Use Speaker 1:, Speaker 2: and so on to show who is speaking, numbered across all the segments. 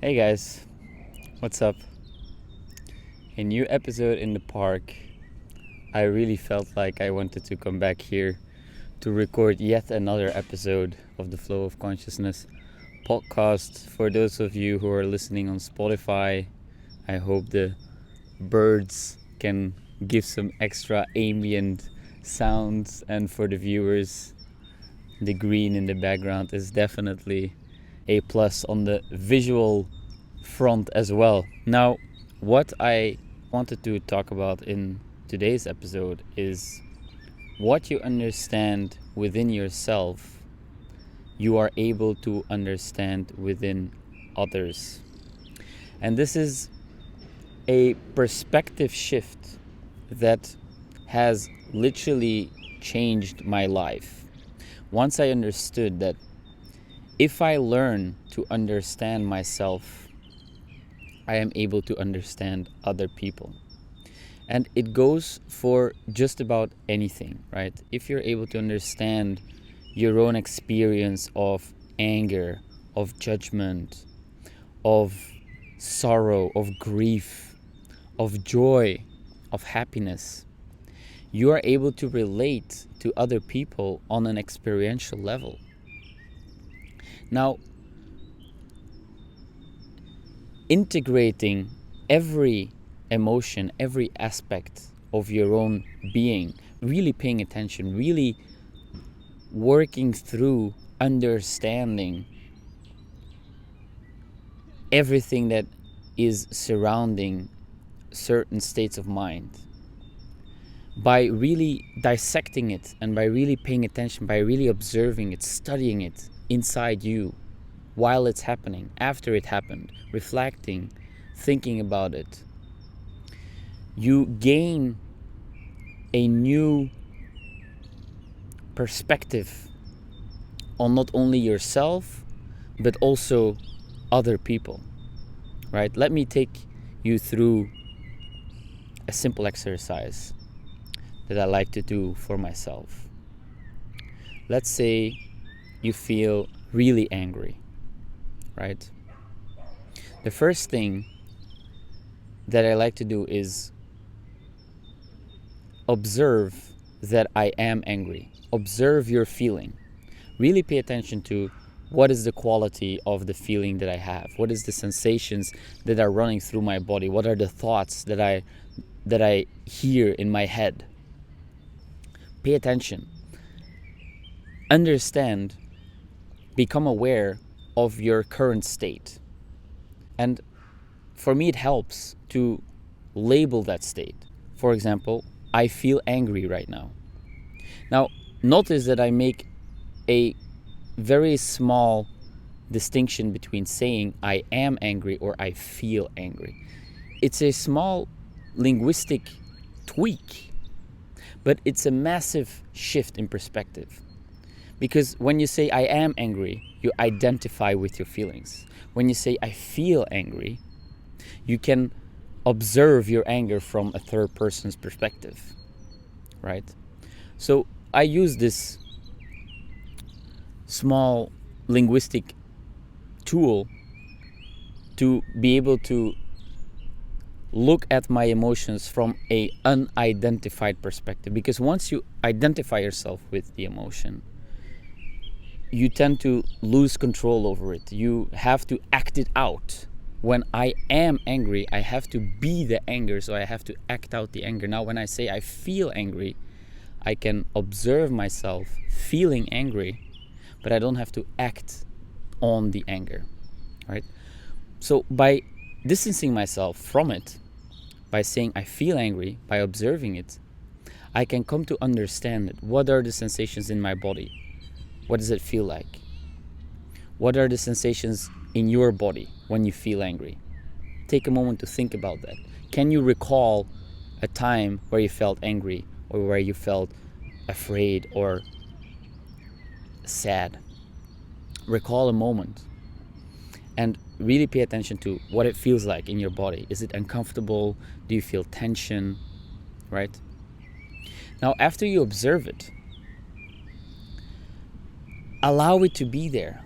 Speaker 1: Hey guys, what's up? A new episode in the park. I really felt like I wanted to come back here to record yet another episode of the Flow of Consciousness podcast. For those of you who are listening on Spotify, I hope the birds can give some extra ambient sounds, and for the viewers, the green in the background is definitely a plus on the visual front as well. Now, what I wanted to talk about in today's episode is what you understand within yourself, you are able to understand within others. And this is a perspective shift that has literally changed my life. Once I understood that if I learn to understand myself, I am able to understand other people. And it goes for just about anything, right? If you're able to understand your own experience of anger, of judgment, of sorrow, of grief, of joy, of happiness, you are able to relate to other people on an experiential level. Now, integrating every emotion, every aspect of your own being, really paying attention, really working through understanding everything that is surrounding certain states of mind, by really dissecting it and by really paying attention, by really observing it, studying it inside you while it's happening, after it happened, reflecting, thinking about it, you gain a new perspective on not only yourself but also other people, right? Let me take you through a simple exercise that I like to do for myself. Let's say you feel really angry, right? The first thing that I like to do is observe that I am angry. Observe your feeling. Really pay attention to what is the quality of the feeling that I have. What is the sensations that are running through my body? What are the thoughts that I hear in my head? Pay attention. Understand. Become aware of your current state. And for me, it helps to label that state. For example, I feel angry right now. Now, notice that I make a very small distinction between saying I am angry or I feel angry. It's a small linguistic tweak, but it's a massive shift in perspective. Because when you say I am angry, you identify with your feelings. When you say I feel angry, you can observe your anger from a third person's perspective, right? So I use this small linguistic tool to be able to look at my emotions from a unidentified perspective. Because once you identify yourself with the emotion, you tend to lose control over it. You have to act it out. When I am angry, I have to be the anger, so I have to act out the anger. Now, when I say I feel angry, I can observe myself feeling angry, but I don't have to act on the anger, right? So by distancing myself from it, by saying I feel angry, by observing it, I can come to understand it. What are the sensations in my body? What does it feel like? What are the sensations in your body when you feel angry? Take a moment to think about that. Can you recall a time where you felt angry or where you felt afraid or sad? Recall a moment and really pay attention to what it feels like in your body. Is it uncomfortable? Do you feel tension? Right? Now, after you observe it, allow it to be there.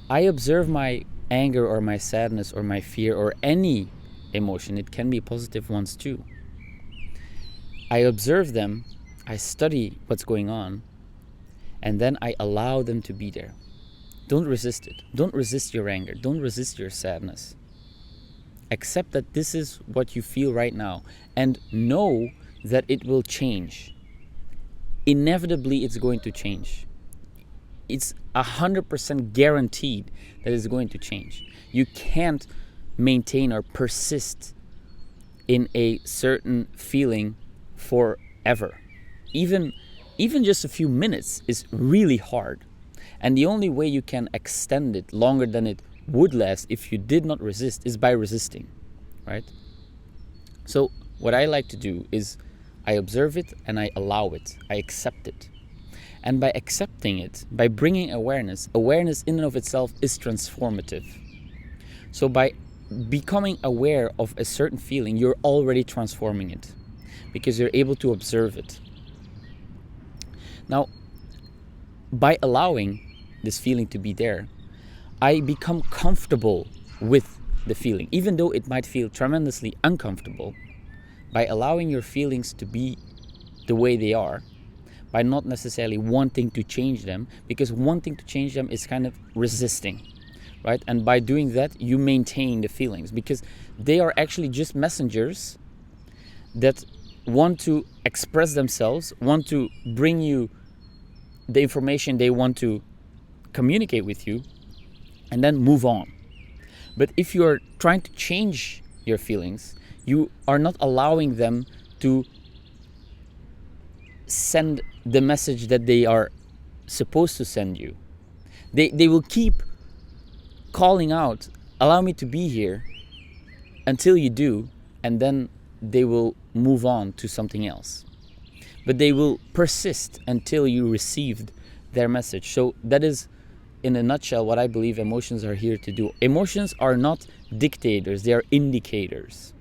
Speaker 1: I observe my anger or my sadness or my fear or any emotion, it can be positive ones too. I observe them, I study what's going on, and then I allow them to be there. Don't resist it. Don't resist your anger. Don't resist your sadness. Accept that this is what you feel right now, and know that it will change. Inevitably, it's going to change. It's 100% guaranteed that it's going to change. You can't maintain or persist in a certain feeling forever. Even just a few minutes is really hard. And the only way you can extend it longer than it would last if you did not resist is by resisting, right? So what I like to do is I observe it and I allow it. I accept it. And by accepting it, by bringing awareness in and of itself is transformative. So by becoming aware of a certain feeling, you're already transforming it because you're able to observe it. Now, by allowing this feeling to be there, I become comfortable with the feeling, even though it might feel tremendously uncomfortable. By allowing your feelings to be the way they are, by not necessarily wanting to change them, because wanting to change them is kind of resisting, right? And by doing that, you maintain the feelings because they are actually just messengers that want to express themselves, want to bring you the information they want to communicate with you, and then move on. But if you're trying to change your feelings, you are not allowing them to send the message that they are supposed to send you. They will keep calling out, allow me to be here, until you do, and then they will move on to something else. But they will persist until you received their message. So that is, in a nutshell, what I believe emotions are here to do. Emotions are not dictators, they are indicators.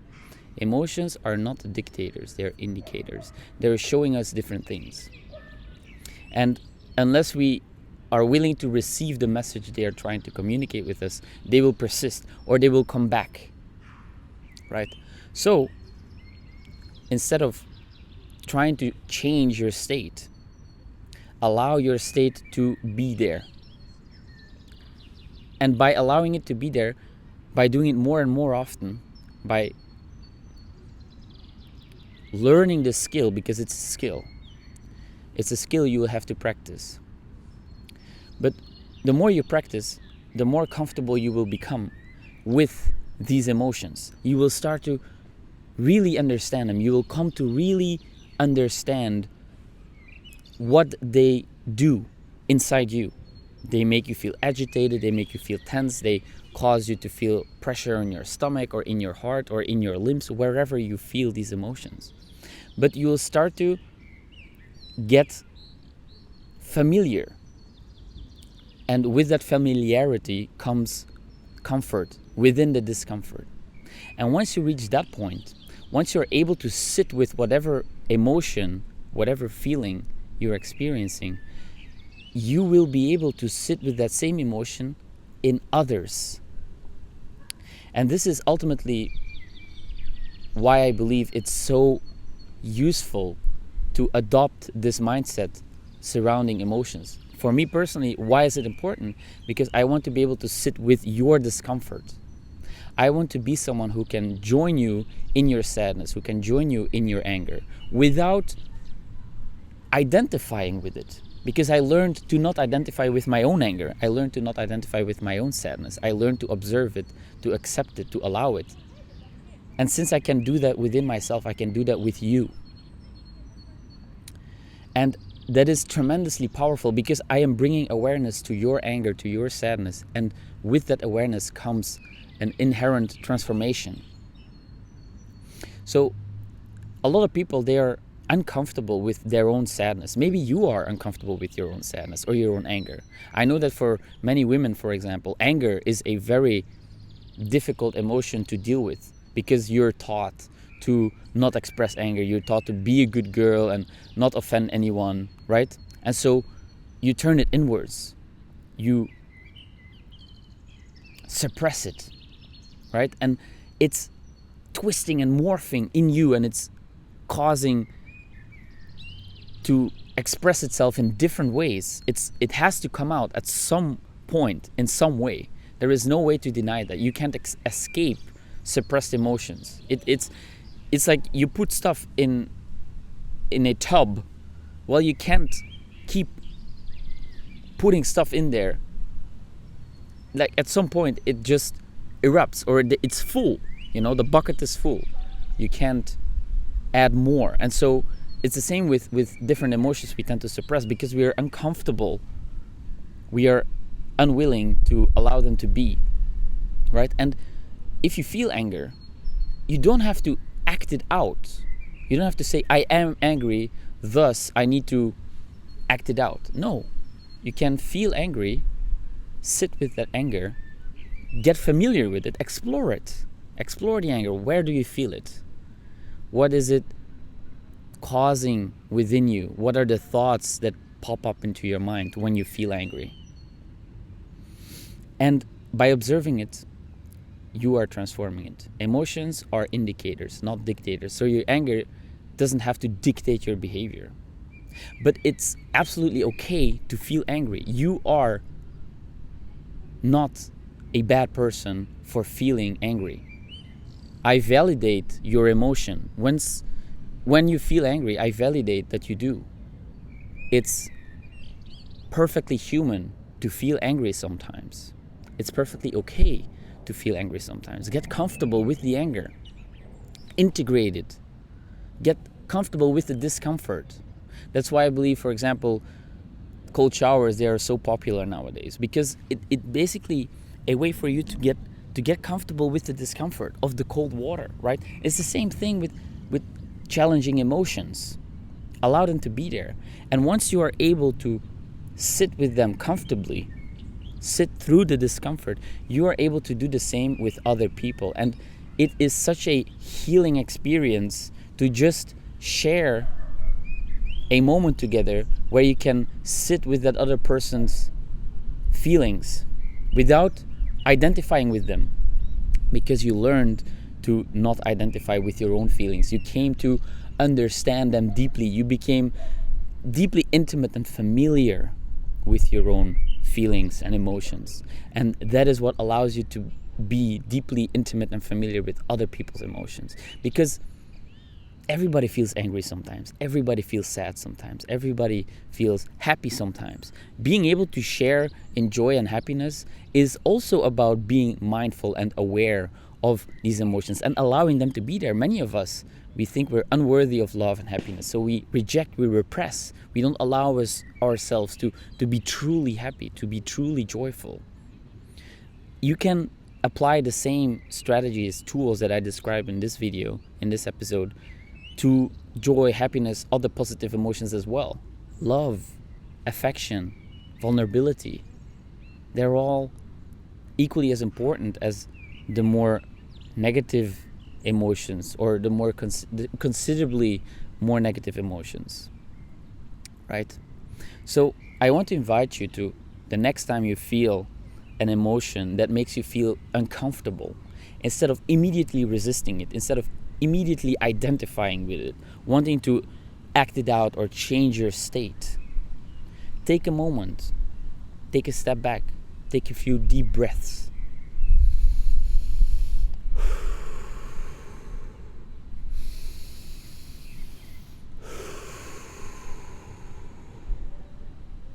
Speaker 1: Emotions are not dictators, they are indicators. They're showing us different things. And unless we are willing to receive the message they are trying to communicate with us, they will persist or they will come back, right? So instead of trying to change your state, allow your state to be there. And by allowing it to be there, by doing it more and more often, by learning the skill, because it's a skill you will have to practice. But the more you practice, the more comfortable you will become with these emotions. You will start to really understand them. You will come to really understand what they do inside you. They make you feel agitated, they make you feel tense, they cause you to feel pressure on your stomach or in your heart or in your limbs, wherever you feel these emotions. But you will start to get familiar. And with that familiarity comes comfort within the discomfort. And once you reach that point, once you're able to sit with whatever emotion, whatever feeling you're experiencing, you will be able to sit with that same emotion in others. And this is ultimately why I believe it's so useful to adopt this mindset surrounding emotions. For me personally, why is it important? Because I want to be able to sit with your discomfort. I want to be someone who can join you in your sadness, who can join you in your anger without identifying with it. Because I learned to not identify with my own anger. I learned to not identify with my own sadness. I learned to observe it, to accept it, to allow it. And since I can do that within myself, I can do that with you. And that is tremendously powerful because I am bringing awareness to your anger, to your sadness. And with that awareness comes an inherent transformation. So a lot of people, they are uncomfortable with their own sadness. Maybe you are uncomfortable with your own sadness or your own anger. I know that for many women, for example, anger is a very difficult emotion to deal with because you're taught to not express anger. You're taught to be a good girl and not offend anyone, right? And so you turn it inwards. You suppress it, right? And it's twisting and morphing in you, and it's causing to express itself in different ways. It has to come out at some point in some way. There is no way to deny that. You can't escape suppressed emotions. It's like you put stuff in a tub. Well, you can't keep putting stuff in there. Like at some point it just erupts, or it's full. The bucket is full. You can't add more. And so it's the same with different emotions we tend to suppress because we are uncomfortable. We are unwilling to allow them to be, right? And if you feel anger, you don't have to act it out. You don't have to say, I am angry, thus I need to act it out. No, you can feel angry, sit with that anger, get familiar with it, explore it. Explore the anger. Where do you feel it? What is it causing within you? What are the thoughts that pop up into your mind when you feel angry? And by observing it, you are transforming it. Emotions are indicators, not dictators. So your anger doesn't have to dictate your behavior. But it's absolutely okay to feel angry. You are not a bad person for feeling angry. I validate your emotion. When you feel angry, I validate that you do. It's perfectly human to feel angry sometimes. It's perfectly okay to feel angry sometimes. Get comfortable with the anger. Integrate it. Get comfortable with the discomfort. That's why I believe, for example, cold showers, they are so popular nowadays, because it basically a way for you to get comfortable with the discomfort of the cold water, right? It's the same thing with challenging emotions. Allow them to be there. And once you are able to sit with them comfortably, sit through the discomfort, you are able to do the same with other people. And it is such a healing experience to just share a moment together where you can sit with that other person's feelings without identifying with them, because you learned to not identify with your own feelings. You came to understand them deeply. You became deeply intimate and familiar with your own feelings and emotions. And that is what allows you to be deeply intimate and familiar with other people's emotions. Because everybody feels angry sometimes. Everybody feels sad sometimes. Everybody feels happy sometimes. Being able to share in joy and happiness is also about being mindful and aware of these emotions and allowing them to be there. Many of us, we think we're unworthy of love and happiness. So we reject, we repress. We don't allow ourselves to be truly happy, to be truly joyful. You can apply the same strategies, tools that I described in this video, in this episode, to joy, happiness, other positive emotions as well. Love, affection, vulnerability. They're all equally as important as the more negative emotions, or the more considerably more negative emotions, right? So I want to invite you to, the next time you feel an emotion that makes you feel uncomfortable, instead of immediately resisting it, instead of immediately identifying with it, wanting to act it out or change your state, take a moment, take a step back, take a few deep breaths.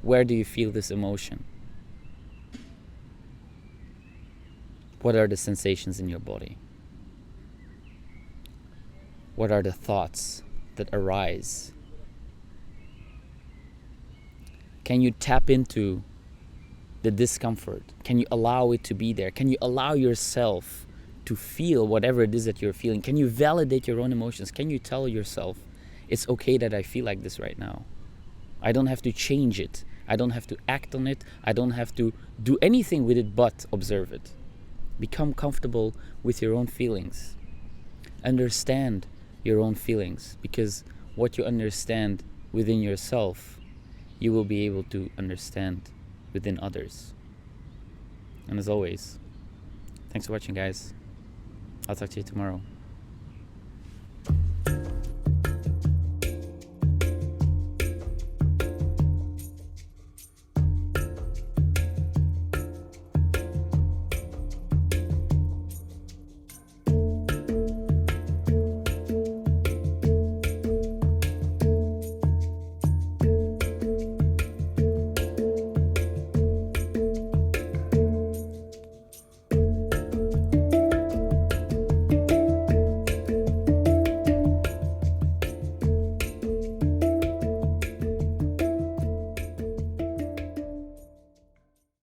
Speaker 1: Where do you feel this emotion? What are the sensations in your body? What are the thoughts that arise? Can you tap into the discomfort? Can you allow it to be there? Can you allow yourself to feel whatever it is that you're feeling? Can you validate your own emotions? Can you tell yourself, it's okay that I feel like this right now? I don't have to change it. I don't have to act on it. I don't have to do anything with it but observe it. Become comfortable with your own feelings. Understand your own feelings, because what you understand within yourself, you will be able to understand within others. And as always, Thanks for watching, guys. I'll talk to you tomorrow.